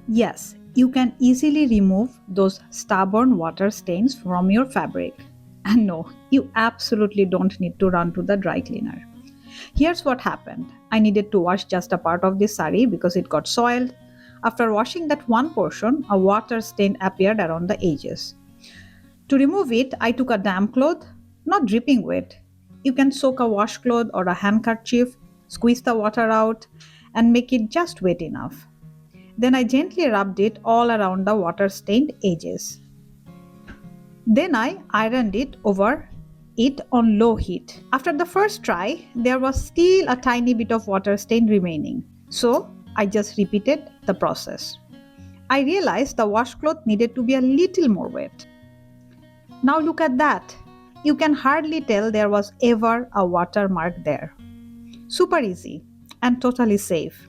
Yes, you can easily remove those stubborn water stains from your fabric. And no, you absolutely don't need to run to the dry cleaner. Here's what happened. I needed to wash just a part of the sari because it got soiled. After washing that one portion, a water stain appeared around the edges. To remove it, I took a damp cloth, not dripping wet. You can soak a washcloth or a handkerchief, squeeze the water out, and make it just wet enough. Then I gently rubbed it all around the water stained edges. Then I ironed it over it on low heat. After the first try, there was still a tiny bit of water stain remaining. So I just repeated the process. I realized the washcloth needed to be a little more wet. Now look at that. You can hardly tell there was ever a watermark there. Super easy and totally safe.